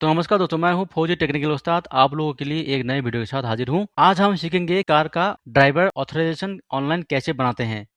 तो नमस्कार दोस्तों, मैं हूं फौजी टेक्निकल उस्ताद। आप लोगों के लिए एक नए वीडियो के साथ हाजिर हूं। आज हम सीखेंगे कार का ड्राइवर ऑथराइजेशन ऑनलाइन कैसे बनाते हैं।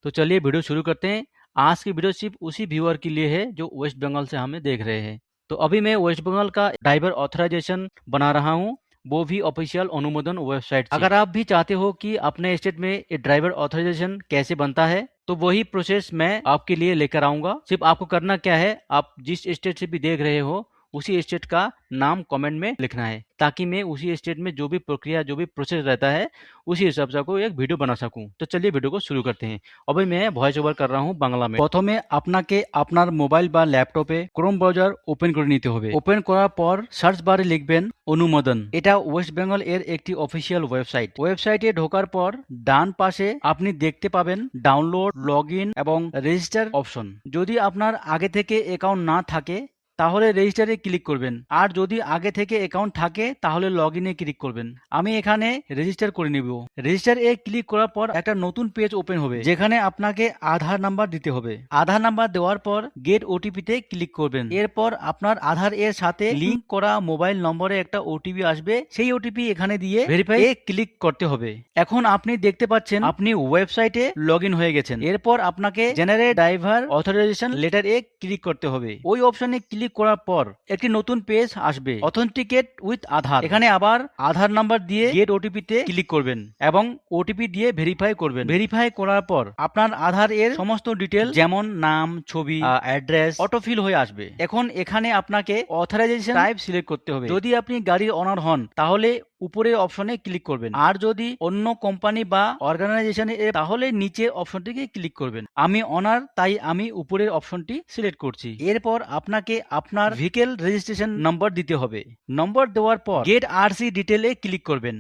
तो चलिए वीडियो शुरू करते हैं। आज की वीडियो सिर्फ उसी व्यूअर के लिए है जो वेस्ट बंगाल से हमें देख रहे हैं। तो अभी मैं वेस्ट बंगाल का ड्राइवर ऑथराइजेशन बना रहा हूँ, वो भी ऑफिशियल अनुमोदन वेबसाइट से। अगर आप भी चाहते हो कि अपने स्टेट में ये ड्राइवर ऑथराइजेशन कैसे बनता है, तो वही प्रोसेस मैं आपके लिए लेकर आऊंगा। सिर्फ आपको करना क्या है, आप जिस स्टेट से भी देख रहे हो उसी स्टेट का नाम कमेंट में लिखना है, ताकि मैं उसी स्टेट में जो भी प्रक्रिया जो भी प्रोसेस रहता है उसी हिसाब से आपको एक वीडियो बना सकूं। तो चलिए वीडियो को शुरू करते हैं। अभी मैं ভয়েস ওভার कर रहा हूं বাংলা में। প্রথমে আপনাকে আপনার মোবাইল বা ল্যাপটপে ক্রোম ব্রাউজার ওপেন করে নিতে হবে। ওপেন করার পর সার্চ বারে লিখবেন অনুমোদন। এটা ওয়েস্ট বেঙ্গল এর একটি অফিসিয়াল ওয়েবসাইট। ওয়েবসাইটে ঢোকার পর ডান পাশে আপনি দেখতে পাবেন ডাউনলোড, লগইন এবং রেজিস্টার অপশন। যদি আপনার আগে থেকে অ্যাকাউন্ট না থাকে তাহলে রেজিস্টারে ক্লিক করবেন, আর যদি আগে থেকে অ্যাকাউন্ট থাকে তাহলে লগইনে ক্লিক করবেন। আমি এখানে রেজিস্টার করে নিব। রেজিস্টার এ ক্লিক করার পর একটা নতুন পেজ ওপেন হবে, যেখানে আপনাকে আধার নাম্বার দিতে হবে। আধার নাম্বার দেওয়ার পর গেট ওটিপি তে ক্লিক করবেন। এরপর আপনার আধার এর সাথে লিংক করা মোবাইল নম্বরে একটা ওটিপি আসবে, সেই ওটিপি এখানে দিয়ে ভেরিফাই এ ক্লিক করতে হবে। এখন আপনি দেখতে পাচ্ছেন আপনি ওয়েবসাইটে লগইন হয়ে গেছেন। এরপর আপনাকে জেনারেট ড্রাইভার অথরাইজেশন লেটার এ ক্লিক করতে হবে। ওই অপশনে ক্লিক করার পর একটি নতুন পেজ আসবে, অথেন্টিকেট উইথ আধার। এখানে আবার আধার নাম্বার দিয়ে গেট ওটিপি তে ক্লিক করবেন এবং ওটিপি দিয়ে ভেরিফাই করবেন। ভেরিফাই করার পর আপনার আধার এর সমস্ত ডিটেল যেমন নাম, ছবি, অ্যাড্রেস অটোফিল হয়ে আসবে। এখন এখানে আপনাকে অথরাইজেশন টাইপ সিলেক্ট করতে হবে। যদি আপনি গাড়ির ওনার হন তাহলে উপরের অপশনে ক্লিক করবেন, আর যদি অন্য কোম্পানি বা অর্গানাইজেশনে তাহলে নিচের অপশনটিকে ক্লিক করবেন। আমি অনার, তাই আমি উপরের অপশনটি সিলেক্ট করছি। এরপর আপনাকে আপনার ভেহিকেল রেজিস্ট্রেশন নম্বর দিতে হবে। নম্বর দেওয়ার পর গেট আরসি ডিটেলে ক্লিক করবেন।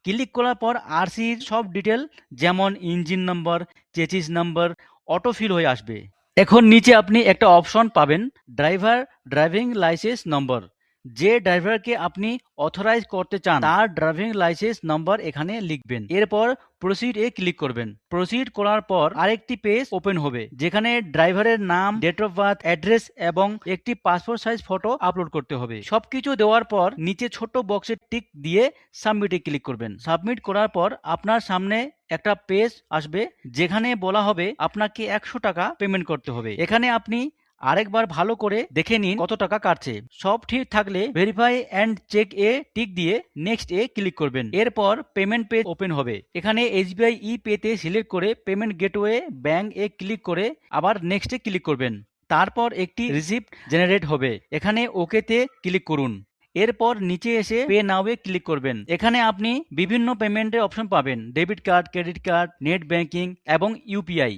ক্লিক করার পর আরসির সব ডিটেল যেমন ইঞ্জিন নম্বর, চেসিস নম্বর অটোফিল হয়ে আসবে। এখন নিচে আপনি একটা অপশন পাবেন, ড্রাইভার ড্রাইভিং লাইসেন্স নম্বর। যে ড্রাইভারকে আপনি অথরাইজ করতে চান তার ড্রাইভিং লাইসেন্স নম্বর এখানে লিখবেন। এরপর প্রসিড এ ক্লিক করবেন। প্রসিড করার পর আরেকটি পেজ ওপেন হবে, যেখানে ড্রাইভারের নাম, ডেট অফ বার্থ, অ্যাড্রেস এবং একটি পাসপোর্ট সাইজ ফটো আপলোড করতে হবে। সবকিছু দেওয়ার পর নিচে ছোট বক্সে টিক দিয়ে সাবমিটে ক্লিক করবেন। সাবমিট করার পর আপনার সামনে একটা পেজ আসবে, যেখানে বলা হবে আপনাকে 100 টাকা পেমেন্ট করতে হবে। এখানে আপনি আরেকবার ভালো করে দেখে নিন কত টাকা কাটছে। সব ঠিক থাকলে ভেরিফাই এন্ড চেক এ টিক দিয়ে নেক্সট এ ক্লিক করবেন। এরপর পেমেন্ট পেজ ওপেন হবে। এখানে এসবিআই ই পে তে সিলেক্ট করে পেমেন্ট গেটওয়ে ব্যাংক এ ক্লিক করে আবার নেক্সট এ ক্লিক করবেন। তারপর একটি রিসিপ্ট জেনারেট হবে, এখানে ওকে তে ক্লিক করুন। এরপর নিচে এসে পে নাও এ ক্লিক করবেন। এখানে আপনি বিভিন্ন পেমেন্টের অপশন পাবেন, debit card, credit card, net banking এবং ইউপিআই।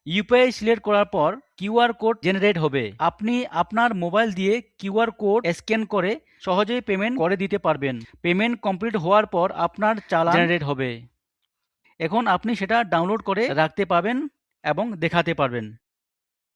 ইউপিআই সিলেক্ট করার পর কিউআর কোড জেনারেট হবে। আপনি আপনার মোবাইল দিয়ে কিউআর কোড স্ক্যান করে সহজেই পেমেন্ট করে দিতে পারবেন। পেমেন্ট কমপ্লিট হওয়ার পর আপনার চালান জেনারেট হবে। এখন আপনি সেটা ডাউনলোড করে রাখতে পারবেন এবং দেখাতে পারবেন।